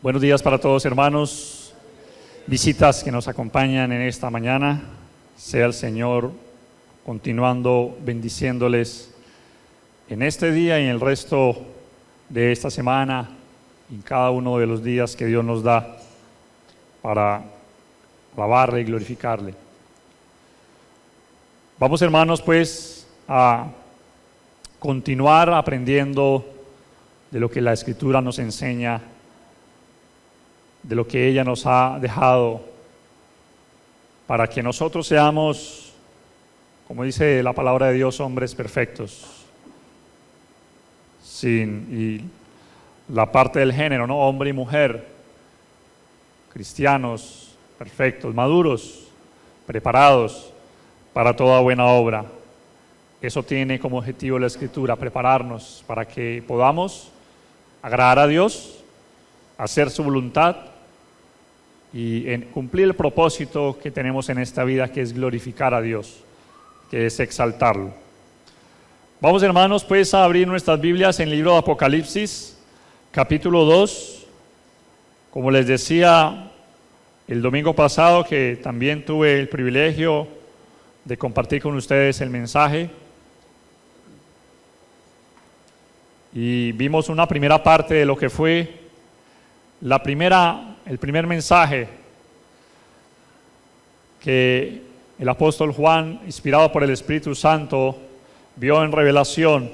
Buenos días para todos, hermanos, visitas que nos acompañan en esta mañana. Sea el Señor continuando bendiciéndoles en este día y en el resto de esta semana y en cada uno de los días que Dios nos da para alabarle y glorificarle. Vamos, hermanos, pues a continuar aprendiendo de lo que la Escritura nos enseña, de lo que ella nos ha dejado, para que nosotros seamos, como dice la palabra de Dios, hombres perfectos, y la parte del género, ¿no? Hombre y mujer, cristianos, perfectos, maduros, preparados para toda buena obra. Eso tiene como objetivo la Escritura, prepararnos para que podamos agradar a Dios, hacer su voluntad y cumplir el propósito que tenemos en esta vida, que es glorificar a Dios, que es exaltarlo. Vamos, hermanos, pues a abrir nuestras Biblias en el libro de Apocalipsis, capítulo 2. Como les decía el domingo pasado, que también tuve el privilegio de compartir con ustedes el mensaje, y vimos una primera parte de lo que fue el primer mensaje que el apóstol Juan, inspirado por el Espíritu Santo, vio en revelación,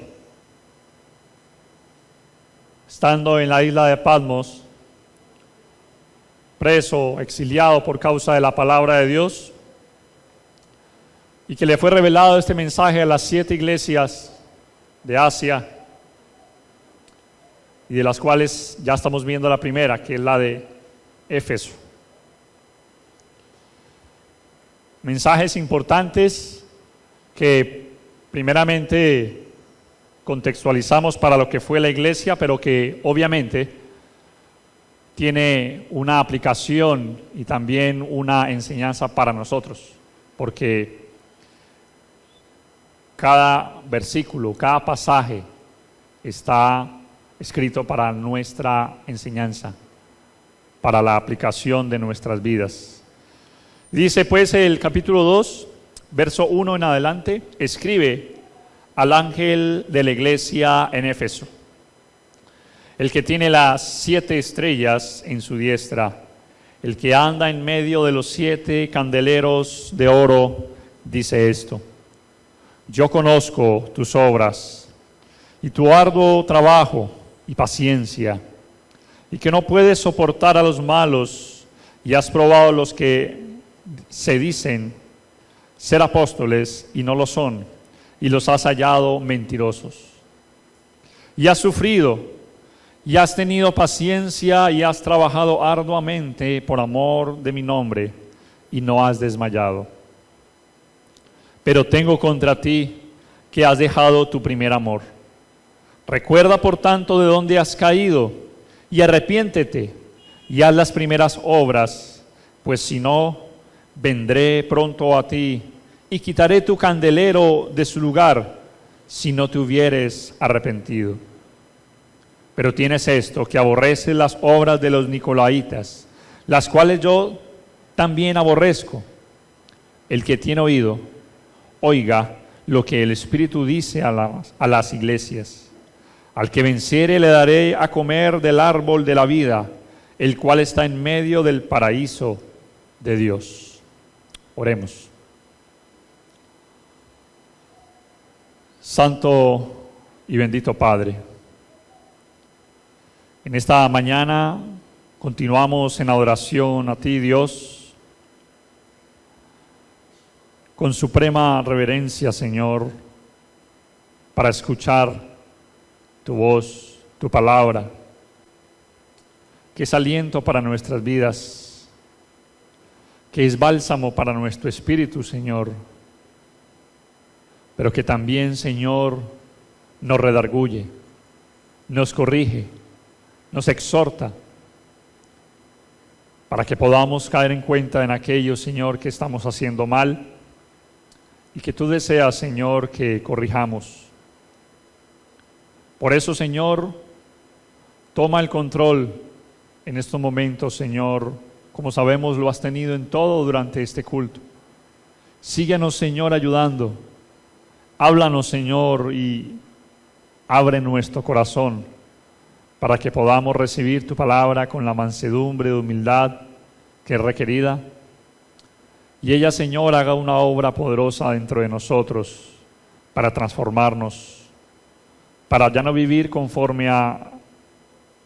estando en la isla de Patmos, preso, exiliado por causa de la palabra de Dios, y que le fue revelado este mensaje a las 7 iglesias de Asia, y de las cuales ya estamos viendo la primera, que es la de Éfeso. Mensajes importantes que primeramente contextualizamos para lo que fue la iglesia, pero que obviamente tiene una aplicación y también una enseñanza para nosotros, porque cada versículo, cada pasaje está escrito para nuestra enseñanza, para la aplicación de nuestras vidas. Dice pues el capítulo 2, verso 1 en adelante: escribe al ángel de la iglesia en Éfeso, el que tiene las 7 estrellas en su diestra, el que anda en medio de los 7 candeleros de oro, dice esto: yo conozco tus obras y tu arduo trabajo y paciencia, y que no puedes soportar a los malos, y has probado los que se dicen ser apóstoles y no lo son, y los has hallado mentirosos. Y has sufrido, y has tenido paciencia, y has trabajado arduamente por amor de mi nombre, y no has desmayado. Pero tengo contra ti que has dejado tu primer amor. Recuerda, por tanto, de dónde has caído, y arrepiéntete, y haz las primeras obras, pues si no, vendré pronto a ti, y quitaré tu candelero de su lugar, si no te hubieres arrepentido. Pero tienes esto, que aborreces las obras de los nicolaitas, las cuales yo también aborrezco. El que tiene oído, oiga lo que el Espíritu dice a las iglesias. Al que venciere le daré a comer del árbol de la vida, el cual está en medio del paraíso de Dios. Oremos. Santo y bendito Padre, en esta mañana continuamos en adoración a ti, Dios, con suprema reverencia, Señor, para escuchar tu voz, tu palabra, que es aliento para nuestras vidas, que es bálsamo para nuestro espíritu, Señor, pero que también, Señor, nos redarguye, nos corrige, nos exhorta, para que podamos caer en cuenta en aquello, Señor, que estamos haciendo mal, y que tú deseas, Señor, que corrijamos. Por eso, Señor, toma el control en estos momentos, Señor, como sabemos, lo has tenido en todo durante este culto. Síguenos, Señor, ayudando. Háblanos, Señor, y abre nuestro corazón para que podamos recibir tu palabra con la mansedumbre de humildad que es requerida. Y ella, Señor, haga una obra poderosa dentro de nosotros para transformarnos, para ya no vivir conforme a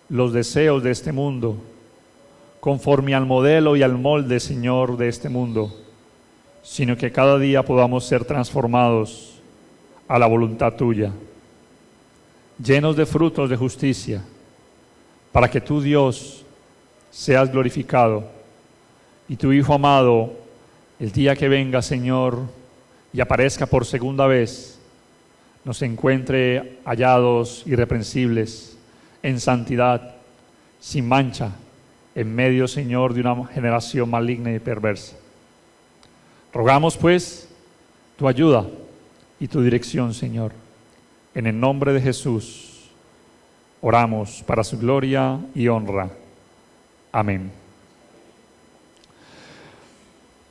los deseos de este mundo, conforme al modelo y al molde, Señor, de este mundo, sino que cada día podamos ser transformados a la voluntad tuya, llenos de frutos de justicia, para que tú, Dios, seas glorificado y tu Hijo amado, el día que venga, Señor, y aparezca por segunda vez, nos encuentre hallados irreprensibles, en santidad, sin mancha, en medio, Señor, de una generación maligna y perversa. Rogamos, pues, tu ayuda y tu dirección, Señor. En el nombre de Jesús, oramos para su gloria y honra. Amén.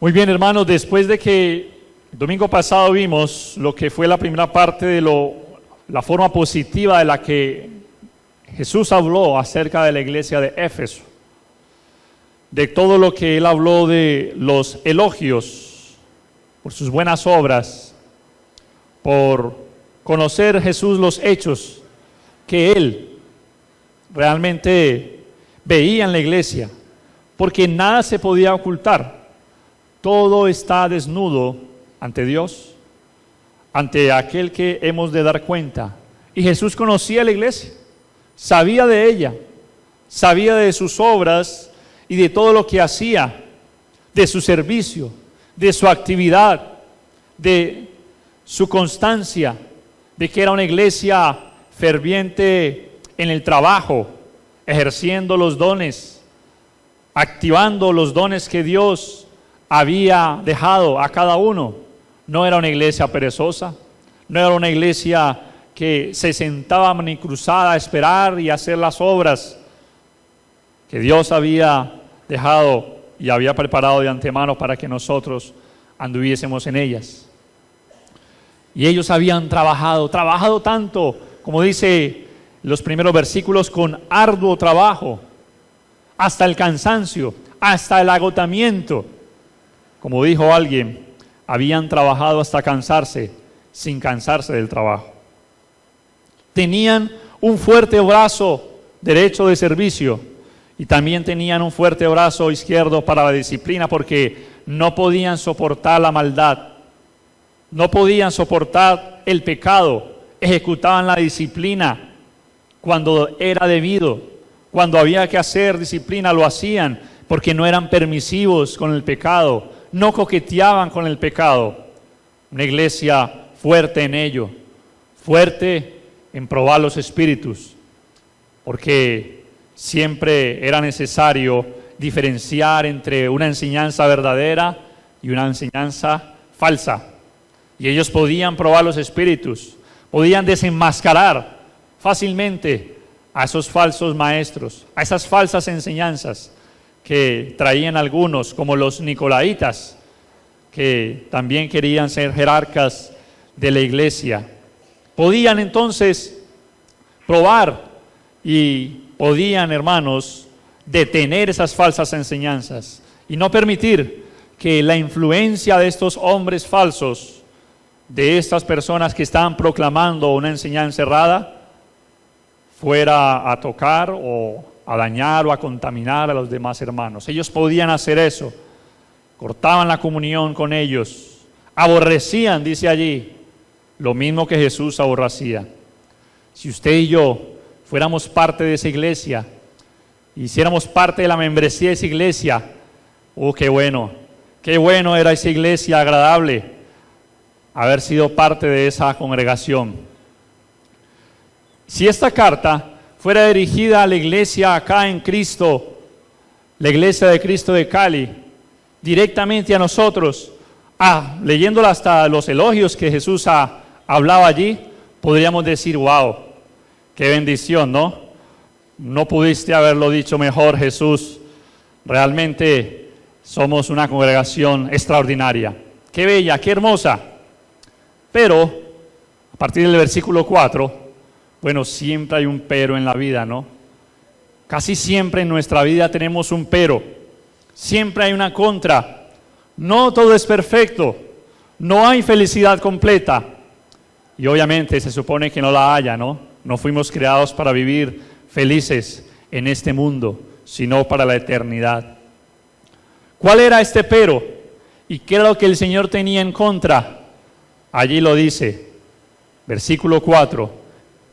Muy bien, hermanos, después de que el domingo pasado vimos lo que fue la primera parte de la forma positiva de la que Jesús habló acerca de la iglesia de Éfeso, de todo lo que él habló de los elogios por sus buenas obras, por conocer Jesús los hechos que él realmente veía en la iglesia, porque nada se podía ocultar, todo está desnudo ante Dios, ante aquel que hemos de dar cuenta. Y Jesús conocía la iglesia, sabía de ella, sabía de sus obras y de todo lo que hacía, de su servicio, de su actividad, de su constancia, de que era una iglesia ferviente en el trabajo, ejerciendo los dones, activando los dones que Dios había dejado a cada uno. No era una iglesia perezosa, no era una iglesia que se sentaba ni cruzada a esperar y hacer las obras que Dios había dejado y había preparado de antemano para que nosotros anduviésemos en ellas. Y ellos habían trabajado tanto, como dice los primeros versículos, con arduo trabajo, hasta el cansancio, hasta el agotamiento. Como dijo alguien, habían trabajado hasta cansarse, sin cansarse del trabajo. Tenían un fuerte brazo derecho de servicio y también tenían un fuerte brazo izquierdo para la disciplina, porque no podían soportar la maldad, no podían soportar el pecado, ejecutaban la disciplina cuando era debido, cuando había que hacer disciplina lo hacían, porque no eran permisivos con el pecado, no coqueteaban con el pecado. Una iglesia fuerte en ello, fuerte en probar los espíritus, porque siempre era necesario diferenciar entre una enseñanza verdadera y una enseñanza falsa. Y ellos podían probar los espíritus, podían desenmascarar fácilmente a esos falsos maestros, a esas falsas enseñanzas que traían algunos, como los nicolaitas, que también querían ser jerarcas de la iglesia. Podían entonces probar y podían, hermanos, detener esas falsas enseñanzas y no permitir que la influencia de estos hombres falsos, de estas personas que estaban proclamando una enseñanza errada, fuera a tocar o a dañar o a contaminar a los demás hermanos. Ellos podían hacer eso, cortaban la comunión con ellos, aborrecían, dice allí, lo mismo que Jesús aborrecía. Si usted y yo fuéramos parte de esa iglesia, hiciéramos parte de la membresía de esa iglesia, qué bueno era esa iglesia, agradable haber sido parte de esa congregación. Si esta carta fuera dirigida a la iglesia acá en Cristo, la iglesia de Cristo de Cali, directamente a nosotros, leyéndola hasta los elogios que Jesús hablaba allí, podríamos decir, wow, qué bendición, ¿no? No pudiste haberlo dicho mejor, Jesús. Realmente somos una congregación extraordinaria. Qué bella, qué hermosa. Pero, a partir del versículo 4, bueno, siempre hay un pero en la vida, ¿no? Casi siempre en nuestra vida tenemos un pero. Siempre hay una contra. No todo es perfecto. No hay felicidad completa. Y obviamente se supone que no la haya, ¿no? No fuimos creados para vivir felices en este mundo, sino para la eternidad. ¿Cuál era este pero? ¿Y qué era lo que el Señor tenía en contra? Allí lo dice, versículo 4.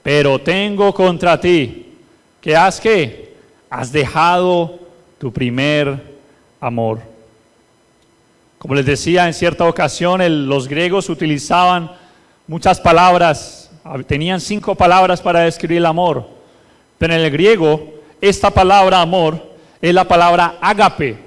Pero tengo contra ti, que has dejado tu primer amor. Como les decía, en cierta ocasión los griegos utilizaban muchas palabras, tenían 5 palabras para describir el amor, pero en el griego esta palabra amor es la palabra ágape,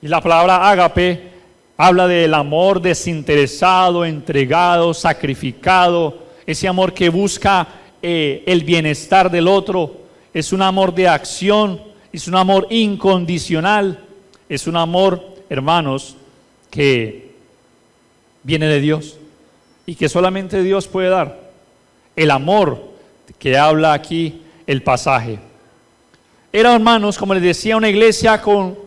y la palabra ágape habla del amor desinteresado, entregado, sacrificado, ese amor que busca el bienestar del otro, es un amor de acción, es un amor incondicional, es un amor, hermanos, que viene de Dios y que solamente Dios puede dar. El amor que habla aquí el pasaje. Era, hermanos, como les decía, una iglesia con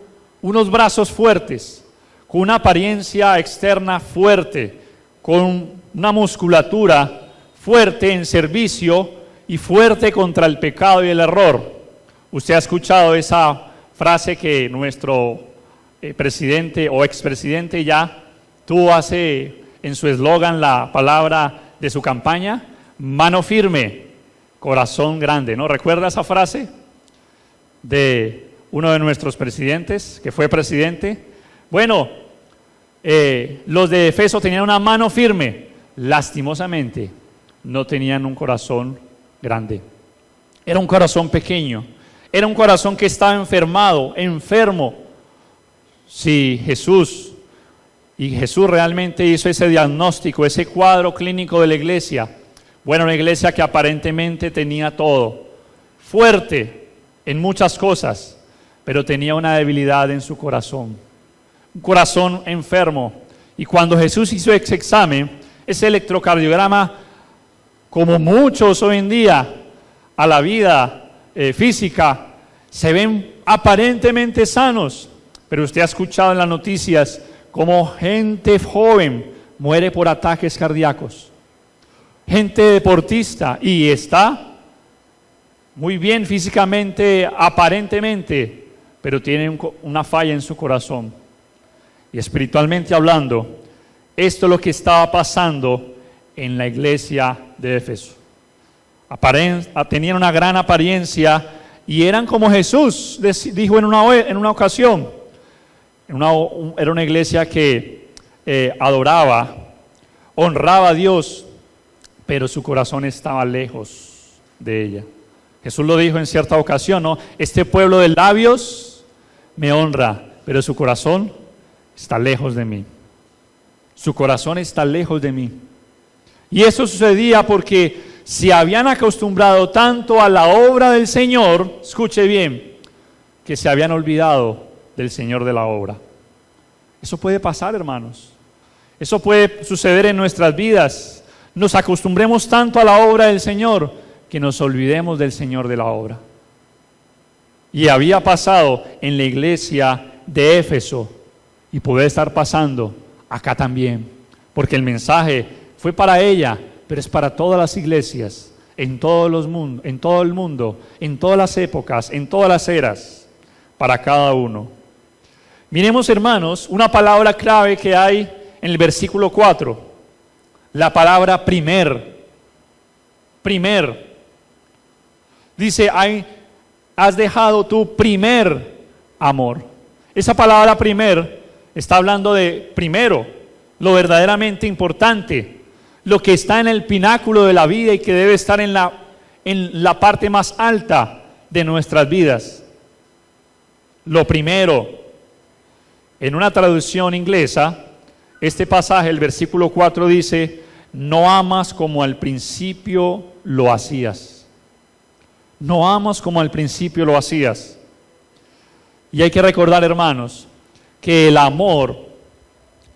unos brazos fuertes, con una apariencia externa fuerte, con una musculatura fuerte en servicio y fuerte contra el pecado y el error. Usted ha escuchado esa frase que nuestro presidente o expresidente ya tuvo en su eslogan la palabra de su campaña, mano firme, corazón grande, ¿no? ¿Recuerda esa frase de uno de nuestros presidentes que fue presidente? Bueno, los de Efeso tenían una mano firme, lastimosamente no tenían un corazón grande, era un corazón pequeño, era un corazón que estaba enfermo. Si Jesús realmente hizo ese diagnóstico, ese cuadro clínico de la iglesia, bueno, una iglesia que aparentemente tenía todo, fuerte en muchas cosas, pero tenía una debilidad en su corazón, un corazón enfermo. Y cuando Jesús hizo ese examen, ese electrocardiograma, como muchos hoy en día a la vida física, se ven aparentemente sanos, pero usted ha escuchado en las noticias cómo gente joven muere por ataques cardíacos, gente deportista, y está muy bien físicamente, aparentemente, pero tiene una falla en su corazón. Y espiritualmente hablando, esto es lo que estaba pasando en la iglesia de Éfeso. Tenían una gran apariencia y eran como Jesús dijo en una ocasión. Era una iglesia que adoraba, honraba a Dios, pero su corazón estaba lejos de ella. Jesús lo dijo en cierta ocasión, ¿no? Este pueblo de labios me honra, pero su corazón está lejos de mí. Su corazón está lejos de mí. Y eso sucedía porque se habían acostumbrado tanto a la obra del Señor, escuche bien, que se habían olvidado del Señor de la obra. Eso puede pasar, hermanos. Eso puede suceder en nuestras vidas. Nos acostumbremos tanto a la obra del Señor que nos olvidemos del Señor de la obra. Y había pasado en la iglesia de Éfeso y puede estar pasando acá también, porque el mensaje fue para ella, pero es para todas las iglesias, en todo el mundo, en todas las épocas, en todas las eras, para cada uno. Miremos, hermanos, una palabra clave que hay en el versículo 4, la palabra primer. Dice, has dejado tu primer amor. Esa palabra primer está hablando de primero, lo verdaderamente importante, lo que está en el pináculo de la vida y que debe estar en la parte más alta de nuestras vidas. Lo primero, en una traducción inglesa, este pasaje, el versículo 4 dice, no amas como al principio lo hacías. No amas como al principio lo hacías. Y hay que recordar, hermanos, que el amor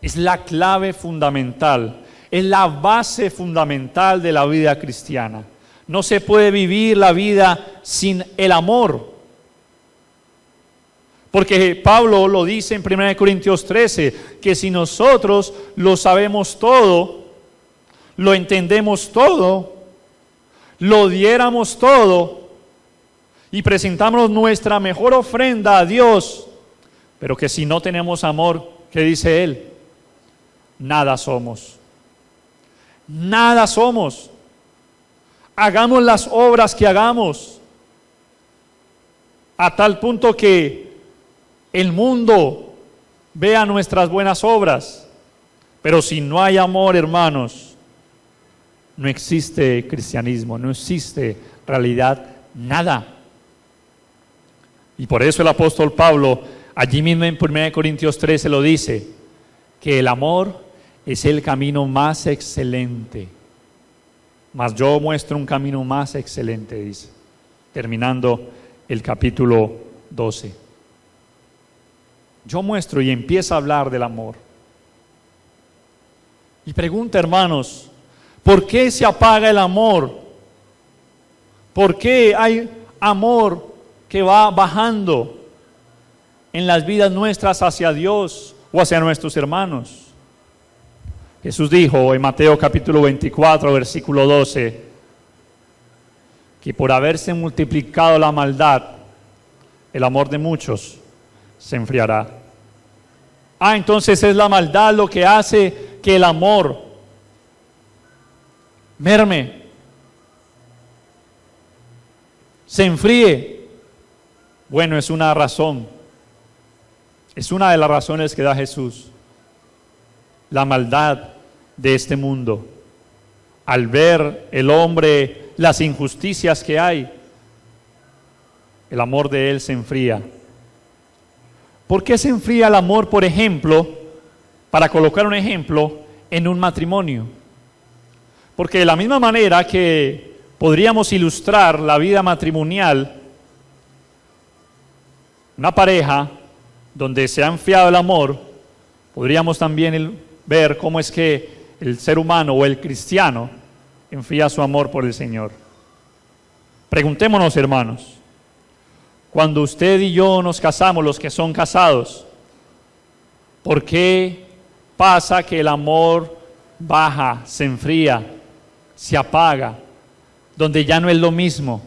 es la clave fundamental, es la base fundamental de la vida cristiana. No se puede vivir la vida sin el amor. Porque Pablo lo dice en 1 Corintios 13, que si nosotros lo sabemos todo, lo entendemos todo, lo diéramos todo y presentamos nuestra mejor ofrenda a Dios, pero que si no tenemos amor, ¿qué dice él? Nada somos. Nada somos. Hagamos las obras que hagamos, a tal punto que el mundo vea nuestras buenas obras, pero si no hay amor, hermanos, no existe cristianismo, no existe realidad, nada. Y por eso el apóstol Pablo, allí mismo en 1 Corintios 13 lo dice, que el amor es el camino más excelente. Mas yo muestro un camino más excelente, dice, terminando el capítulo 12. Yo muestro y empieza a hablar del amor. Y pregunta, hermanos, ¿por qué se apaga el amor? ¿Por qué hay amor que va bajando en las vidas nuestras hacia Dios o hacia nuestros hermanos? Jesús dijo en Mateo capítulo 24, versículo 12, que por haberse multiplicado la maldad, el amor de muchos se enfriará. Entonces es la maldad lo que hace que el amor merme, se enfríe. Bueno, es una razón, es una de las razones que da Jesús. La maldad de este mundo. Al ver el hombre las injusticias que hay, el amor de él se enfría. ¿Por qué se enfría el amor, por ejemplo, para colocar un ejemplo, en un matrimonio? Porque de la misma manera que podríamos ilustrar la vida matrimonial, una pareja donde se ha enfriado el amor, podríamos también ver cómo es que el ser humano o el cristiano enfría su amor por el Señor. Preguntémonos, hermanos, cuando usted y yo nos casamos, los que son casados, ¿por qué pasa que el amor baja, se enfría, se apaga, donde ya no es lo mismo,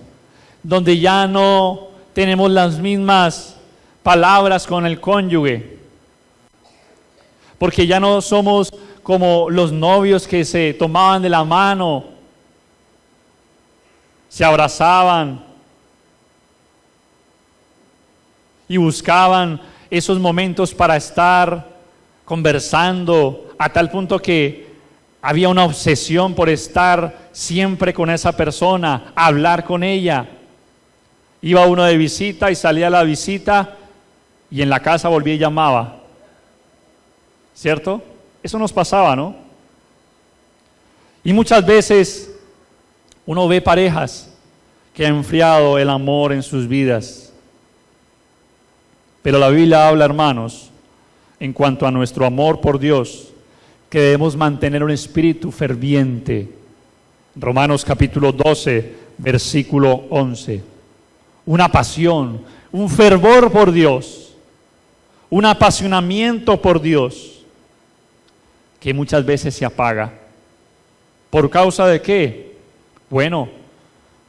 donde ya no tenemos las mismas palabras con el cónyuge? Porque ya no somos como los novios que se tomaban de la mano, se abrazaban y buscaban esos momentos para estar conversando, a tal punto que había una obsesión por estar siempre con esa persona, hablar con ella. Iba uno de visita y salía a la visita y en la casa volvía y llamaba. ¿Cierto? Eso nos pasaba, ¿no? Y muchas veces uno ve parejas que han enfriado el amor en sus vidas. Pero la Biblia habla, hermanos, en cuanto a nuestro amor por Dios, que debemos mantener un espíritu ferviente. Romanos capítulo 12, versículo 11. Una pasión, un fervor por Dios, un apasionamiento por Dios, que muchas veces se apaga. ¿Por causa de qué? Bueno,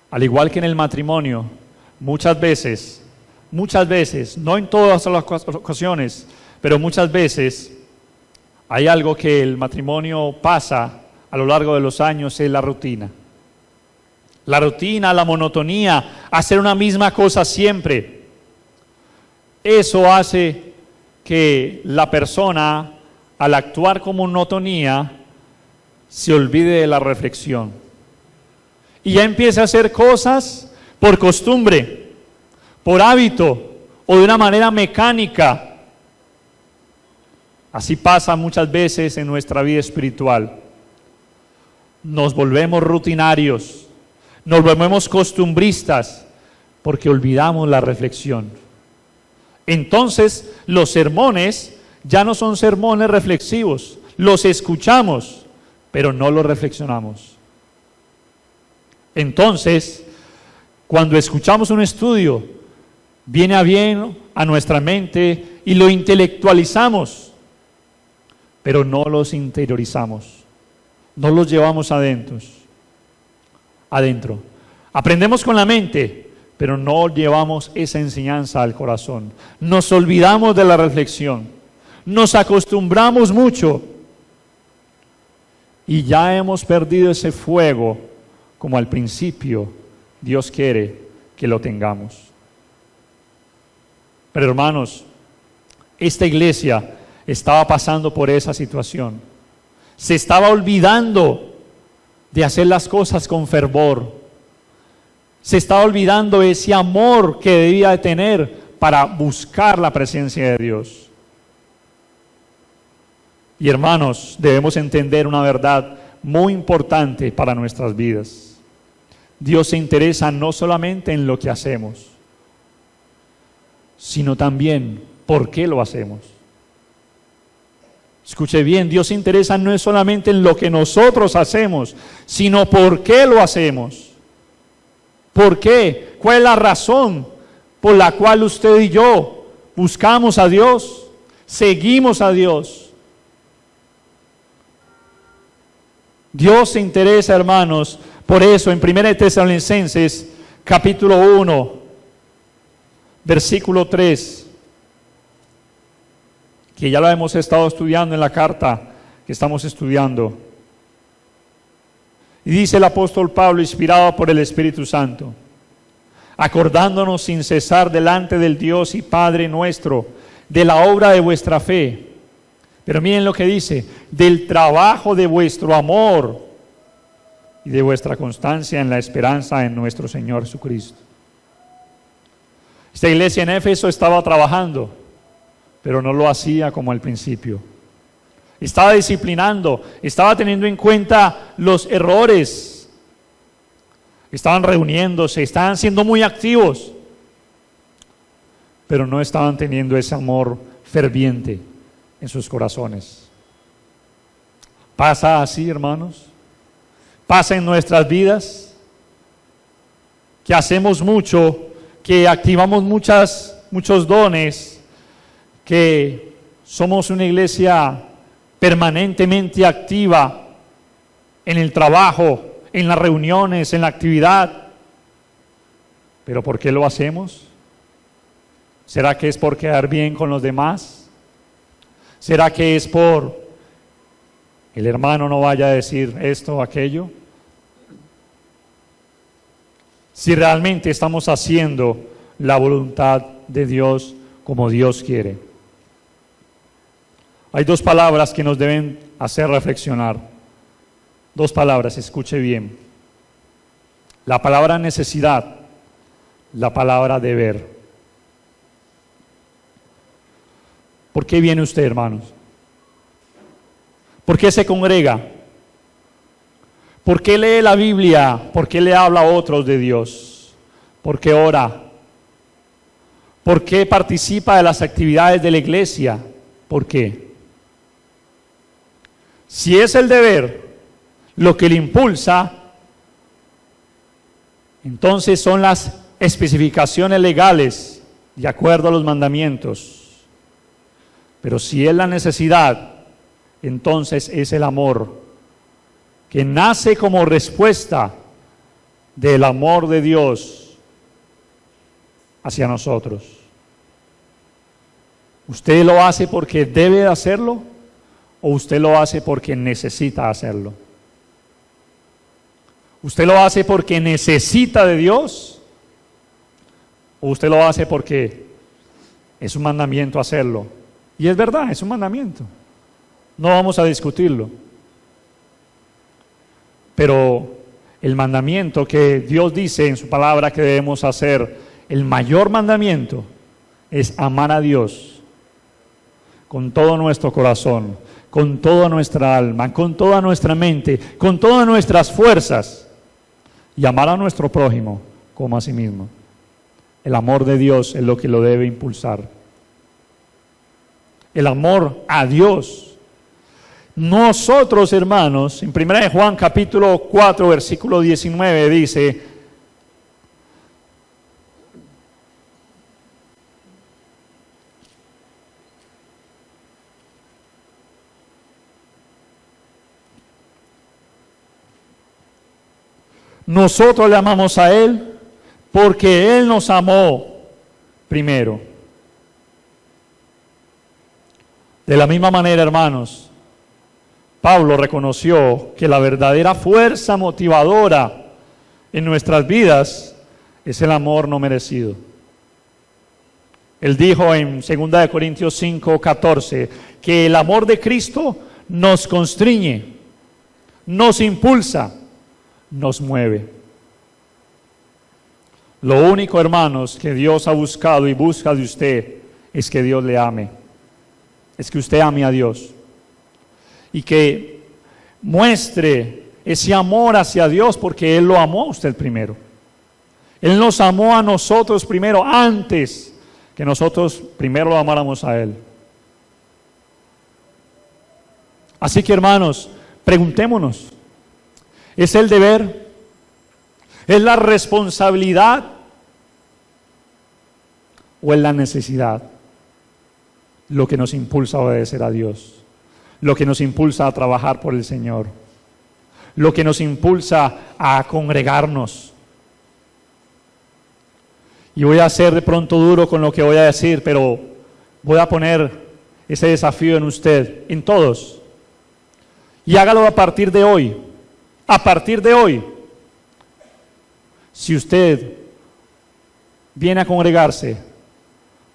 al igual que en el matrimonio, muchas veces, no en todas las ocasiones, pero muchas veces hay algo que el matrimonio pasa a lo largo de los años, es la rutina. La rutina, la monotonía, hacer una misma cosa siempre. Eso hace que la persona, al actuar con monotonía, se olvide de la reflexión. Y ya empieza a hacer cosas por costumbre, por hábito o de una manera mecánica. Así pasa muchas veces en nuestra vida espiritual. Nos volvemos rutinarios, nos volvemos costumbristas, porque olvidamos la reflexión. Entonces, los sermones ya no son sermones reflexivos. Los escuchamos, pero no los reflexionamos. Entonces, cuando escuchamos un estudio, viene a bien a nuestra mente y lo intelectualizamos, pero no los interiorizamos, no los llevamos adentro. Aprendemos con la mente, pero no llevamos esa enseñanza al corazón. Nos olvidamos de la reflexión, nos acostumbramos mucho y ya hemos perdido ese fuego como al principio Dios quiere que lo tengamos. Pero hermanos, esta iglesia estaba pasando por esa situación. Se estaba olvidando de hacer las cosas con fervor. Se estaba olvidando ese amor que debía de tener para buscar la presencia de Dios. Y hermanos, debemos entender una verdad muy importante para nuestras vidas. Dios se interesa no solamente en lo que hacemos, sino también por qué lo hacemos. Escuche bien, Dios se interesa no es solamente en lo que nosotros hacemos, sino por qué lo hacemos. ¿Por qué? ¿Cuál es la razón por la cual usted y yo buscamos a Dios, seguimos a Dios? Dios se interesa, hermanos. Por eso en 1 Tesalonicenses capítulo 1, versículo 3, que ya lo hemos estado estudiando en la carta que estamos estudiando. Y dice el apóstol Pablo, inspirado por el Espíritu Santo: acordándonos sin cesar delante del Dios y Padre nuestro, de la obra de vuestra fe. Pero miren lo que dice: del trabajo de vuestro amor y de vuestra constancia en la esperanza en nuestro Señor Jesucristo. Esta iglesia en Éfeso estaba trabajando, pero no lo hacía como al principio. Estaba disciplinando, estaba teniendo en cuenta los errores, estaban reuniéndose, estaban siendo muy activos, pero no estaban teniendo ese amor ferviente en sus corazones. ¿Pasa así, hermanos? ¿Pasa en nuestras vidas? Que hacemos mucho, que activamos muchos dones, que somos una iglesia permanentemente activa en el trabajo, en las reuniones, en la actividad. ¿Pero por qué lo hacemos? ¿Será que es por quedar bien con los demás? ¿Será que es por el hermano no vaya a decir esto o aquello? Si realmente estamos haciendo la voluntad de Dios como Dios quiere. Hay dos palabras que nos deben hacer reflexionar. Dos palabras, escuche bien. La palabra necesidad, la palabra deber. ¿Por qué viene usted, hermanos? ¿Por qué se congrega? ¿Por qué lee la Biblia? ¿Por qué le habla a otros de Dios? ¿Por qué ora? ¿Por qué participa de las actividades de la iglesia? ¿Por qué? Si es el deber lo que le impulsa, entonces son las especificaciones legales de acuerdo a los mandamientos. Pero si es la necesidad, entonces es el amor que nace como respuesta del amor de Dios hacia nosotros. ¿Usted lo hace porque debe hacerlo o usted lo hace porque necesita hacerlo? ¿Usted lo hace porque necesita de Dios o usted lo hace porque es un mandamiento hacerlo? Y es verdad, es un mandamiento. No vamos a discutirlo. Pero el mandamiento que Dios dice en su palabra que debemos hacer, el mayor mandamiento, es amar a Dios con todo nuestro corazón, con toda nuestra alma, con toda nuestra mente, con todas nuestras fuerzas, y amar a nuestro prójimo como a sí mismo. El amor de Dios es lo que lo debe impulsar. El amor a Dios. Nosotros, hermanos, en 1 Juan capítulo 4, versículo 19 dice: nosotros le amamos a Él porque Él nos amó primero. De la misma manera, hermanos, Pablo reconoció que la verdadera fuerza motivadora en nuestras vidas es el amor no merecido. Él dijo en 2 Corintios 5, 14, que el amor de Cristo nos constriñe, nos impulsa, nos mueve. Lo único, hermanos, que Dios ha buscado y busca de usted es que Dios le ame. Es que usted ame a Dios. Y que muestre ese amor hacia Dios porque Él lo amó a usted primero. Él nos amó a nosotros primero antes que nosotros primero lo amáramos a Él. Así que, hermanos, preguntémonos, ¿es el deber? ¿Es la responsabilidad? ¿O es la necesidad lo que nos impulsa a obedecer a Dios? Lo que nos impulsa a trabajar por el Señor. Lo que nos impulsa a congregarnos. Y voy a ser de pronto duro con lo que voy a decir, pero voy a poner ese desafío en usted, en todos. Y hágalo a partir de hoy. A partir de hoy. Si usted viene a congregarse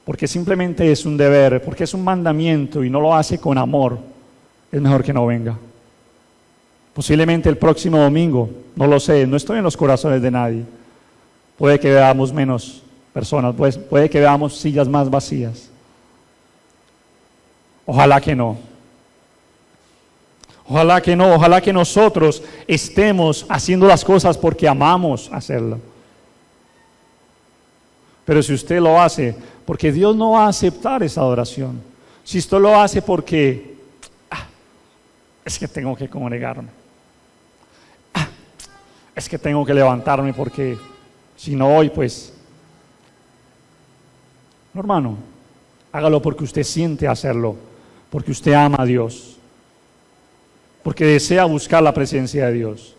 porque simplemente es un deber, porque es un mandamiento y no lo hace con amor, es mejor que no venga. Posiblemente el próximo domingo, no lo sé, no estoy en los corazones de nadie. Puede que veamos menos personas, puede que veamos sillas más vacías. Ojalá que no. Ojalá que no, ojalá que nosotros estemos haciendo las cosas porque amamos hacerlo. Pero si usted lo hace, porque Dios no va a aceptar esa adoración. Si usted lo hace porque, es que tengo que congregarme. Es que tengo que levantarme porque si no hoy, pues, no, hermano, hágalo porque usted siente hacerlo, porque usted ama a Dios. Porque desea buscar la presencia de Dios.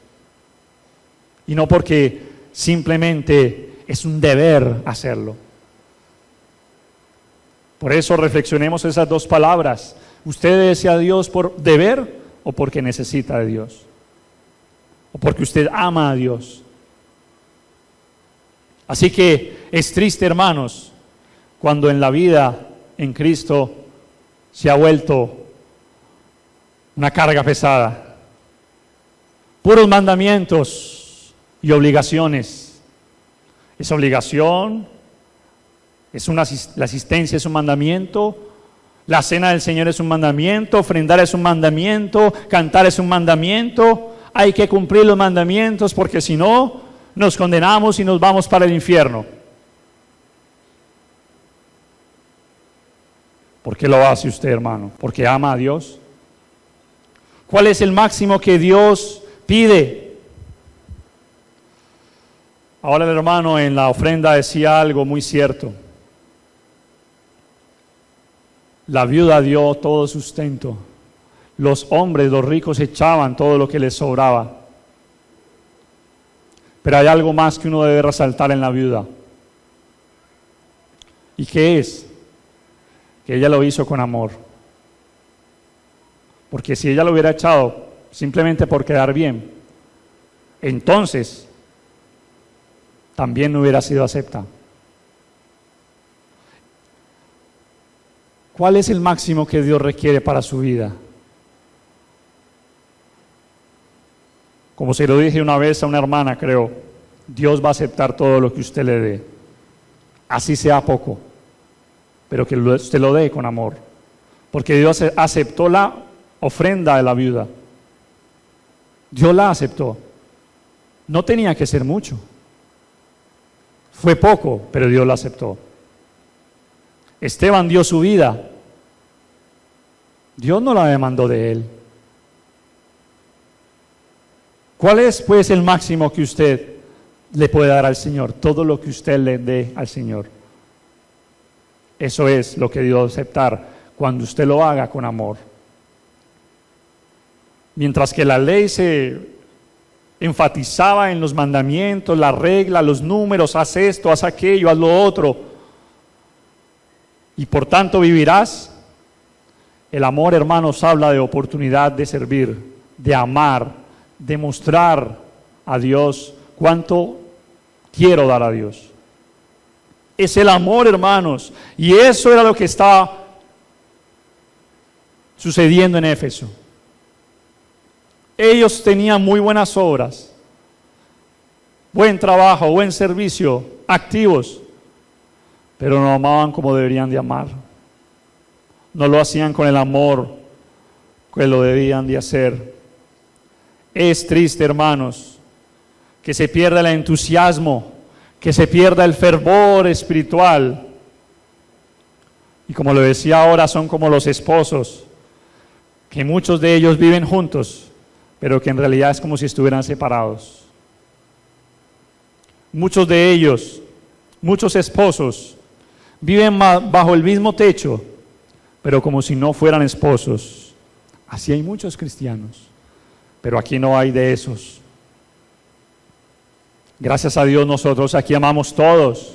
Y no porque simplemente es un deber hacerlo. Por eso reflexionemos esas dos palabras. ¿Usted desea a Dios por deber o porque necesita de Dios? ¿O porque usted ama a Dios? Así que es triste, hermanos, cuando en la vida en Cristo se ha vuelto una carga pesada, puros mandamientos y obligaciones. Esa obligación, la asistencia es un mandamiento, la cena del Señor es un mandamiento, ofrendar es un mandamiento, cantar es un mandamiento. Hay que cumplir los mandamientos porque si no, nos condenamos y nos vamos para el infierno. ¿Por qué lo hace usted, hermano? ¿Porque ama a Dios? ¿Cuál es el máximo que Dios pide? Ahora el hermano en la ofrenda decía algo muy cierto. La viuda dio todo sustento. Los hombres, los ricos echaban todo lo que les sobraba. Pero hay algo más que uno debe resaltar en la viuda. ¿Y qué es? Que ella lo hizo con amor. Porque si ella lo hubiera echado simplemente por quedar bien, entonces también no hubiera sido acepta. ¿Cuál es el máximo que Dios requiere para su vida? Como se lo dije una vez a una hermana, creo, Dios va a aceptar todo lo que usted le dé. Así sea poco, pero que usted lo dé con amor. Porque Dios aceptó la ofrenda de la viuda. Dios la aceptó. No tenía que ser mucho. Fue poco, pero Dios lo aceptó. Esteban dio su vida. Dios no la demandó de él. ¿Cuál es pues el máximo que usted le puede dar al Señor? Todo lo que usted le dé al Señor. Eso es lo que Dios va a aceptar cuando usted lo haga con amor. Mientras que la ley se enfatizaba en los mandamientos, la regla, los números, haz esto, haz aquello, haz lo otro, y por tanto vivirás. El amor, hermanos, habla de oportunidad de servir, de amar, de mostrar a Dios cuánto quiero dar a Dios. Es el amor, hermanos, y eso era lo que estaba sucediendo en Éfeso. Ellos tenían muy buenas obras, buen trabajo, buen servicio, activos, pero no amaban como deberían de amar. No lo hacían con el amor que lo debían de hacer. Es triste, hermanos, que se pierda el entusiasmo, que se pierda el fervor espiritual. Y como lo decía ahora, son como los esposos, que muchos de ellos viven juntos, pero que en realidad es como si estuvieran separados. Muchos de ellos, muchos esposos, viven bajo el mismo techo, pero como si no fueran esposos. Así hay muchos cristianos, pero aquí no hay de esos. Gracias a Dios nosotros aquí amamos todos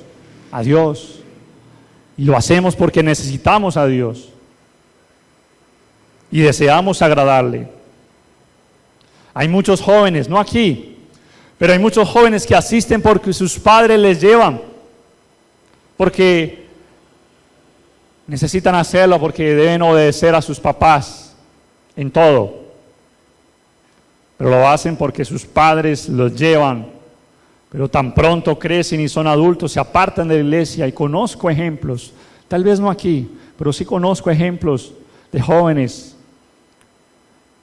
a Dios, y lo hacemos porque necesitamos a Dios y deseamos agradarle. Hay muchos jóvenes, no aquí, pero hay muchos jóvenes que asisten porque sus padres les llevan, porque necesitan hacerlo, porque deben obedecer a sus papás en todo, pero lo hacen porque sus padres los llevan, pero tan pronto crecen y son adultos, se apartan de la iglesia. Y conozco ejemplos, tal vez no aquí, pero sí conozco ejemplos de jóvenes,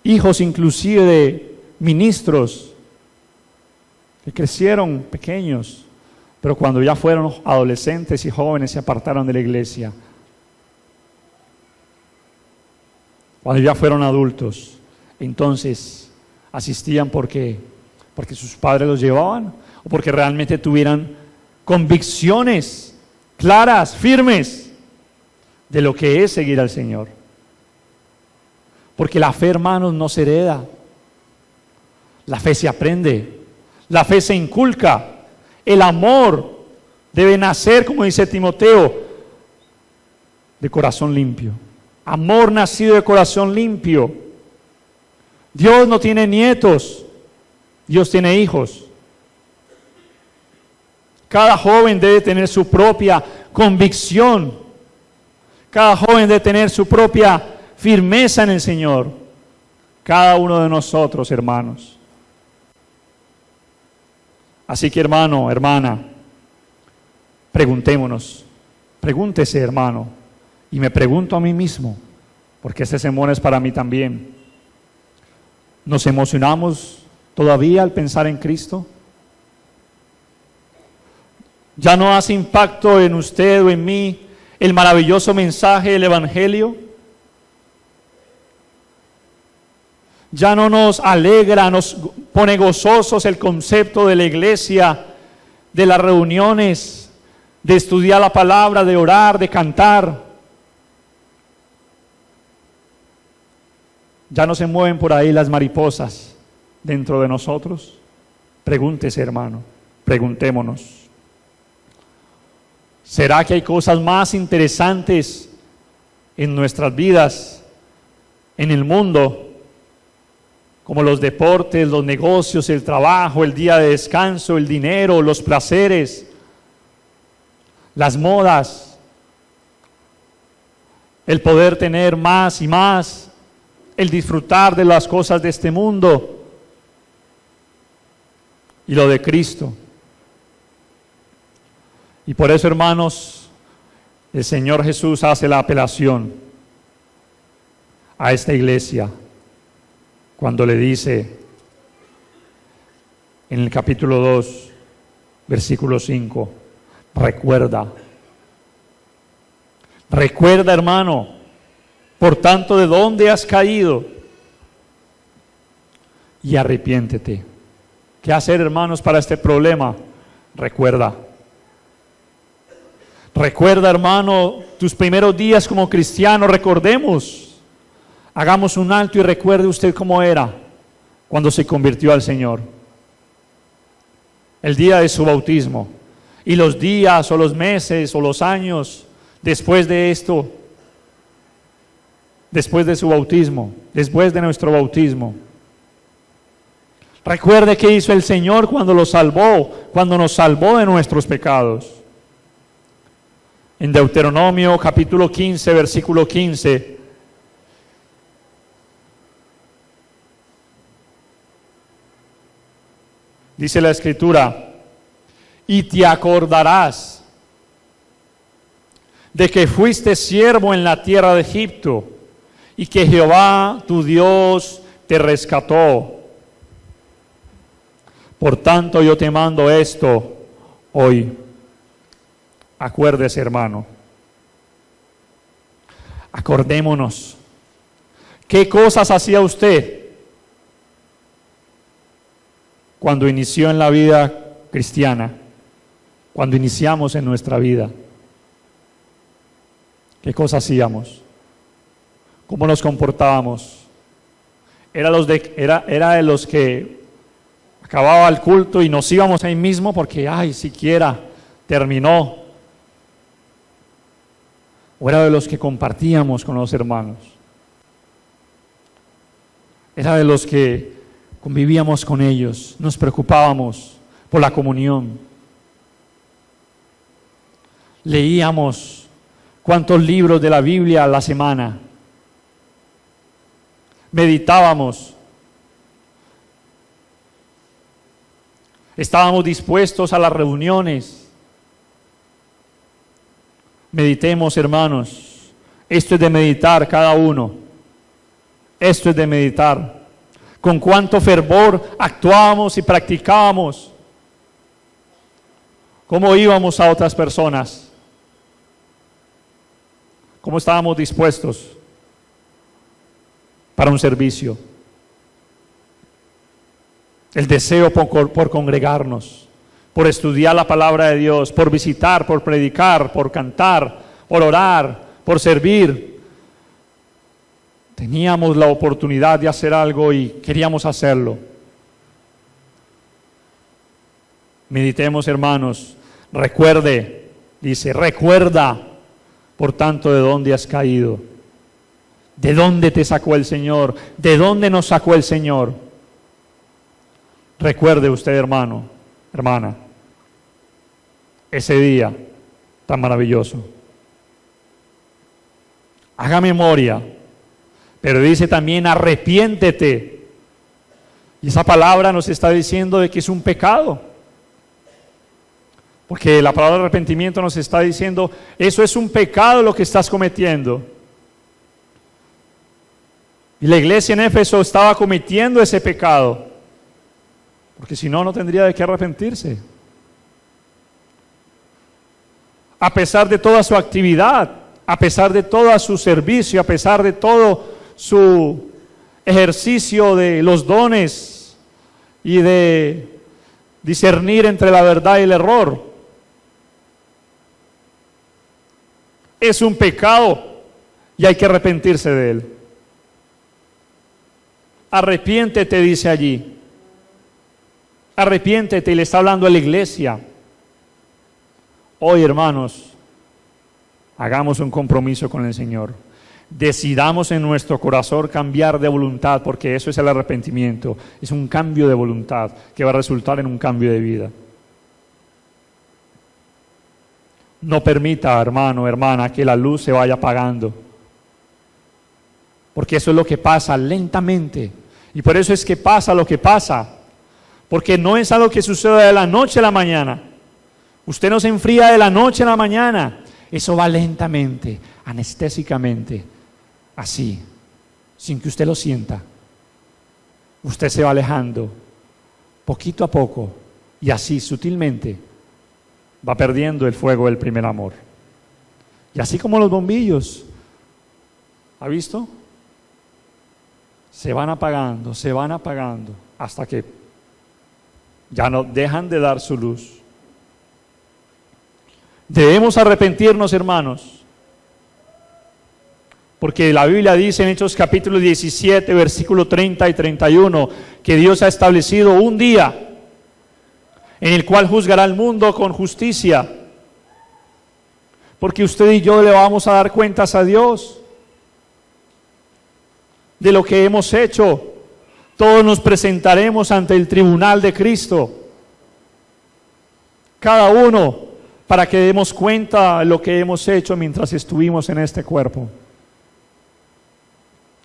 hijos inclusive de ministros que crecieron pequeños, pero cuando ya fueron adolescentes y jóvenes se apartaron de la iglesia. Cuando ya fueron adultos, entonces asistían porque sus padres los llevaban, o porque realmente tuvieran convicciones claras, firmes, de lo que es seguir al Señor. Porque la fe, hermanos, no se hereda. La fe se aprende, la fe se inculca. El amor debe nacer, como dice Timoteo, de corazón limpio. Amor nacido de corazón limpio. Dios no tiene nietos, Dios tiene hijos. Cada joven debe tener su propia convicción. Cada joven debe tener su propia firmeza en el Señor. Cada uno de nosotros, hermanos. Así que, hermano, hermana, preguntémonos, pregúntese, hermano, y me pregunto a mí mismo, porque este sermón es para mí también. ¿Nos emocionamos todavía al pensar en Cristo? ¿Ya no hace impacto en usted o en mí el maravilloso mensaje del Evangelio? Ya no nos alegra, nos pone gozosos el concepto de la iglesia, de las reuniones, de estudiar la palabra, de orar, de cantar. Ya no se mueven por ahí las mariposas dentro de nosotros. Pregúntese, hermano, preguntémonos. ¿Será que hay cosas más interesantes en nuestras vidas, en el mundo, como los deportes, los negocios, el trabajo, el día de descanso, el dinero, los placeres, las modas, el poder tener más y más, el disfrutar de las cosas de este mundo y lo de Cristo? Y por eso, hermanos, el Señor Jesús hace la apelación a esta iglesia cuando le dice en el capítulo 2, versículo 5, recuerda. Recuerda, hermano, por tanto, de dónde has caído y arrepiéntete. ¿Qué hacer, hermanos, para este problema? Recuerda. Recuerda, hermano, tus primeros días como cristiano. Recordemos. Hagamos un alto y recuerde usted cómo era cuando se convirtió al Señor. El día de su bautismo. Y los días o los meses o los años después de esto. Después de su bautismo. Después de nuestro bautismo. Recuerde qué hizo el Señor cuando lo salvó, cuando nos salvó de nuestros pecados. En Deuteronomio capítulo 15, versículo 15, dice la Escritura, y te acordarás de que fuiste siervo en la tierra de Egipto y que Jehová tu Dios te rescató. Por tanto, yo te mando esto hoy. Acuérdese, hermano. Acordémonos. ¿Qué cosas hacía usted cuando inició en la vida cristiana? Cuando iniciamos en nuestra vida. ¿Qué cosas hacíamos? ¿Cómo nos comportábamos? Era de los que acababa el culto y nos íbamos ahí mismo porque, siquiera terminó. O era de los que compartíamos con los hermanos. Era de los que convivíamos con ellos, nos preocupábamos por la comunión. Leíamos cuántos libros de la Biblia a la semana. Meditábamos. Estábamos dispuestos a las reuniones. Meditemos, hermanos. Esto es de meditar cada uno. Esto es de meditar. Con cuánto fervor actuábamos y practicábamos. ¿Cómo íbamos a otras personas? ¿Cómo estábamos dispuestos para un servicio? El deseo por congregarnos, por estudiar la palabra de Dios, por visitar, por predicar, por cantar, por orar, por servir. Teníamos la oportunidad de hacer algo y queríamos hacerlo. Meditemos, hermanos. Recuerde, dice, recuerda, por tanto, de dónde has caído. ¿De dónde te sacó el Señor? ¿De dónde nos sacó el Señor? Recuerde usted, hermano, hermana, ese día tan maravilloso. Haga memoria, pero dice también arrepiéntete. Y esa palabra nos está diciendo de que es un pecado. Porque la palabra arrepentimiento nos está diciendo, eso es un pecado lo que estás cometiendo. Y la iglesia en Éfeso estaba cometiendo ese pecado. Porque si no, no tendría de qué arrepentirse. A pesar de toda su actividad, a pesar de todo su servicio, a pesar de todo su ejercicio de los dones y de discernir entre la verdad y el error. Es un pecado y hay que arrepentirse de él. Arrepiéntete, dice allí. Arrepiéntete, y le está hablando a la iglesia. Hoy, hermanos, hagamos un compromiso con el Señor. Decidamos en nuestro corazón cambiar de voluntad, porque eso es el arrepentimiento. Es un cambio de voluntad que va a resultar en un cambio de vida. No permita, hermano, hermana, que la luz se vaya apagando. Porque eso es lo que pasa lentamente. Y por eso es que pasa lo que pasa. Porque no es algo que sucede de la noche a la mañana. Usted no se enfría de la noche a la mañana. Eso va lentamente, anestésicamente, así, sin que usted lo sienta. Usted se va alejando, poquito a poco, y así, sutilmente, va perdiendo el fuego del primer amor. Y así como los bombillos, ¿ha visto? Se van apagando, hasta que ya no dejan de dar su luz. Debemos arrepentirnos, hermanos, porque la Biblia dice en Hechos capítulo 17, versículo 30 y 31, que Dios ha establecido un día en el cual juzgará al mundo con justicia, porque usted y yo le vamos a dar cuentas a Dios de lo que hemos hecho. Todos nos presentaremos ante el tribunal de Cristo, cada uno, para que demos cuenta de lo que hemos hecho mientras estuvimos en este cuerpo,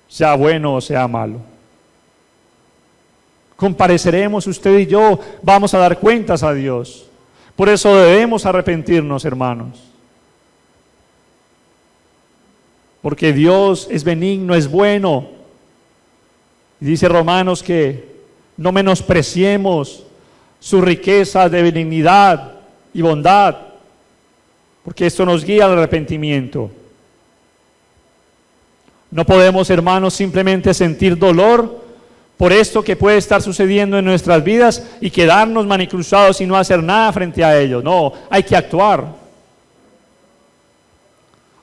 sea bueno o sea malo. Compareceremos usted y yo, vamos a dar cuentas a Dios. Por eso debemos arrepentirnos, hermanos, porque Dios es benigno, es bueno. Y dice Romanos que no menospreciemos su riqueza de benignidad y bondad, porque esto nos guía al arrepentimiento. No podemos, hermanos, simplemente sentir dolor por esto que puede estar sucediendo en nuestras vidas y quedarnos manicruzados y no hacer nada frente a ello. No, hay que actuar.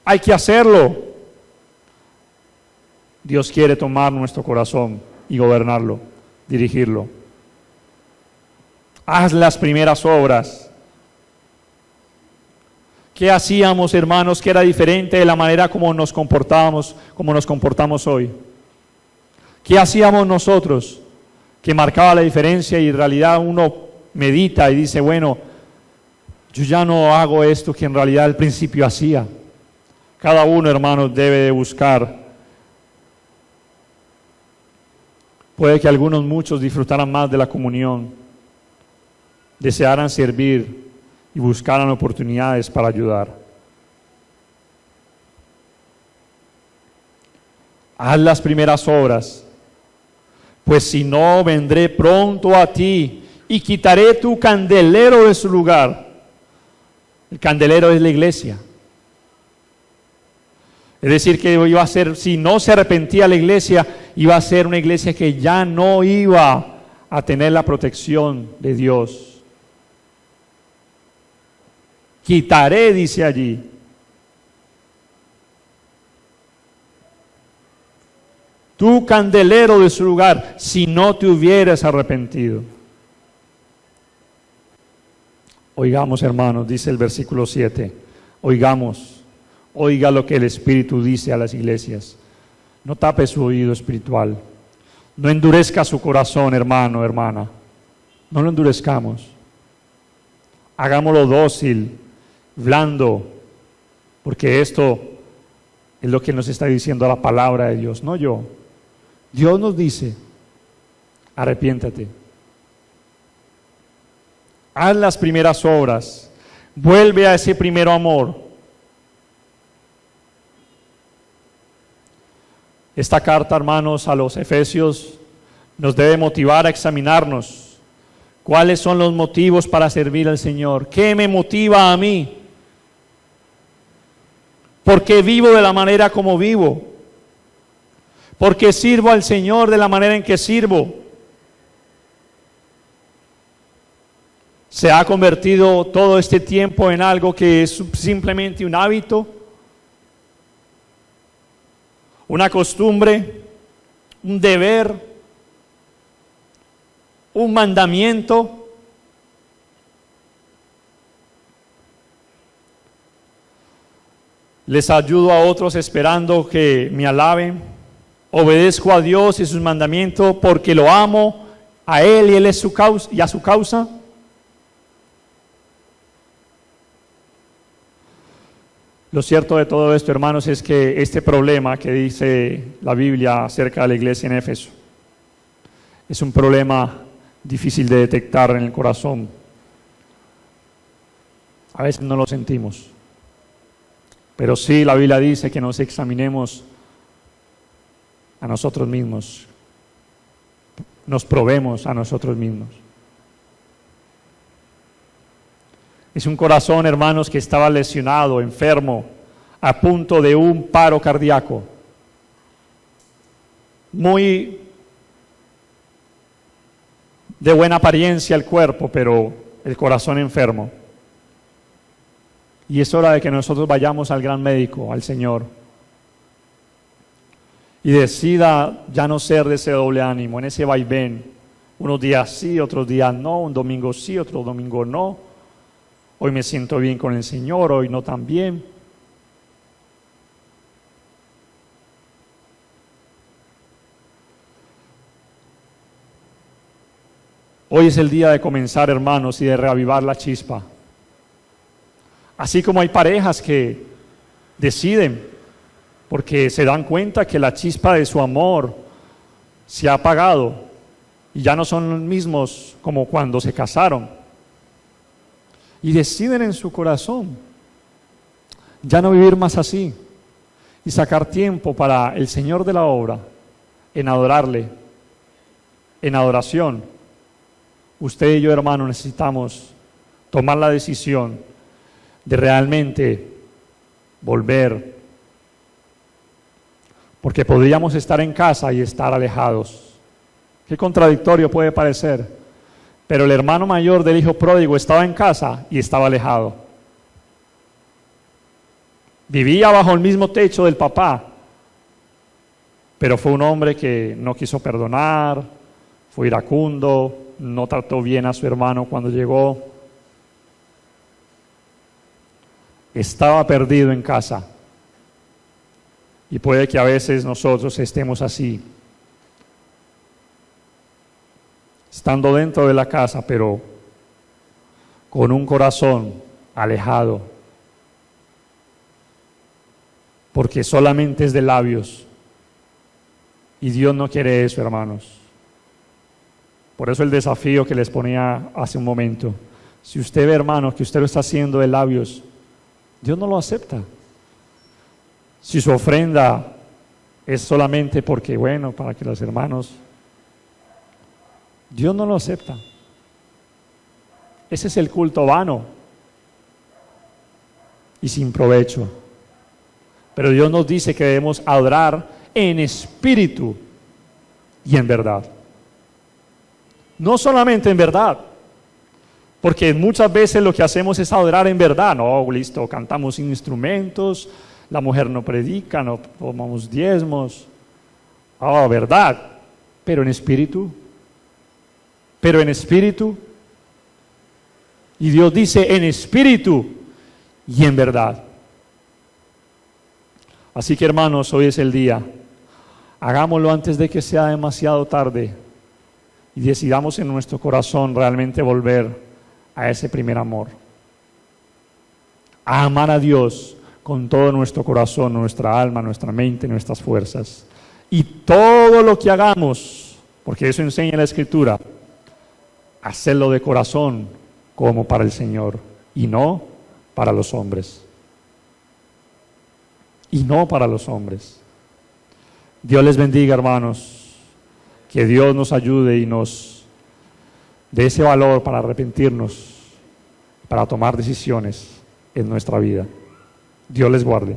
Hay que hacerlo. Dios quiere tomar nuestro corazón y gobernarlo, dirigirlo. Haz las primeras obras. ¿Qué hacíamos, hermanos, que era diferente de la manera como nos comportábamos hoy? ¿Qué hacíamos nosotros que marcaba la diferencia y en realidad uno medita y dice, bueno, yo ya no hago esto que en realidad al principio hacía? Cada uno, hermanos, debe de buscar. Puede que muchos disfrutaran más de la comunión, desearan servir y buscaran oportunidades para ayudar. Haz las primeras obras, pues si no, vendré pronto a ti y quitaré tu candelero de su lugar. El candelero es la iglesia. Es decir, que iba a ser, si no se arrepentía la iglesia, iba a ser una iglesia que ya no iba a tener la protección de Dios. Quitaré, dice allí. Tu candelero de su lugar, si no te hubieras arrepentido. Oigamos, hermanos, dice el versículo 7. Oiga lo que el Espíritu dice a las iglesias. No tape su oído espiritual. No endurezca su corazón, hermano, hermana. No lo endurezcamos. Hagámoslo dócil, blando, porque esto es lo que nos está diciendo la palabra de Dios, no yo. Dios nos dice, arrepiéntate. Haz las primeras obras. Vuelve a ese primer amor. Esta carta, hermanos, a los Efesios nos debe motivar a examinarnos. ¿Cuáles son los motivos para servir al Señor? ¿Qué me motiva a mí? ¿Por qué vivo de la manera como vivo? ¿Por qué sirvo al Señor de la manera en que sirvo? ¿Se ha convertido todo este tiempo en algo que es simplemente un hábito? ¿Una costumbre? ¿Un deber? ¿Un mandamiento? Les ayudo a otros esperando que me alaben. Obedezco a Dios y sus mandamientos porque lo amo a Él y Él es su causa y a su causa. Lo cierto de todo esto, hermanos, es que este problema que dice la Biblia acerca de la iglesia en Éfeso es un problema difícil de detectar en el corazón. A veces no lo sentimos, pero sí la Biblia dice que nos examinemos a nosotros mismos, nos probemos a nosotros mismos. Es un corazón, hermanos, que estaba lesionado, enfermo, a punto de un paro cardíaco. Muy de buena apariencia el cuerpo, pero el corazón enfermo. Y es hora de que nosotros vayamos al gran médico, al Señor, y decida ya no ser de ese doble ánimo, en ese vaivén, unos días sí, otros días no, un domingo sí, otro domingo no, hoy me siento bien con el Señor, hoy no tan bien. Hoy es el día de comenzar, hermanos, y de reavivar la chispa. Así como hay parejas que deciden, porque se dan cuenta que la chispa de su amor se ha apagado y ya no son los mismos como cuando se casaron. Y deciden en su corazón ya no vivir más así y sacar tiempo para el Señor de la obra, en adorarle, en adoración. Usted y yo, hermano, necesitamos tomar la decisión de realmente volver, porque podríamos estar en casa y estar alejados. Qué contradictorio puede parecer, pero el hermano mayor del hijo pródigo estaba en casa y estaba alejado. Vivía bajo el mismo techo del papá, pero fue un hombre que no quiso perdonar, fue iracundo, no trató bien a su hermano cuando llegó. Estaba perdido en casa. Y puede que a veces nosotros estemos así, estando dentro de la casa, pero con un corazón alejado, porque solamente es de labios, y Dios no quiere eso, hermanos. Por eso el desafío que les ponía hace un momento, si usted ve, hermano, que usted lo está haciendo de labios, Dios no lo acepta. Si su ofrenda es solamente porque, bueno, para que los hermanos, Dios no lo acepta. Ese es el culto vano y sin provecho. Pero Dios nos dice que debemos adorar en espíritu y en verdad. No solamente en verdad, porque muchas veces lo que hacemos es adorar en verdad. No, listo, cantamos sin instrumentos, la mujer no predica, no tomamos diezmos. Oh, verdad, pero en espíritu. Pero en espíritu. Y Dios dice en espíritu y en verdad. Así que, hermanos, hoy es el día. Hagámoslo antes de que sea demasiado tarde y decidamos en nuestro corazón realmente volver a ese primer amor. A amar a Dios con todo nuestro corazón, nuestra alma, nuestra mente, nuestras fuerzas. Y todo lo que hagamos, porque eso enseña la Escritura, hacerlo de corazón como para el Señor y no para los hombres. Y no para los hombres. Dios les bendiga, hermanos. Que Dios nos ayude y nos dé ese valor para arrepentirnos, para tomar decisiones en nuestra vida. Dios les guarde.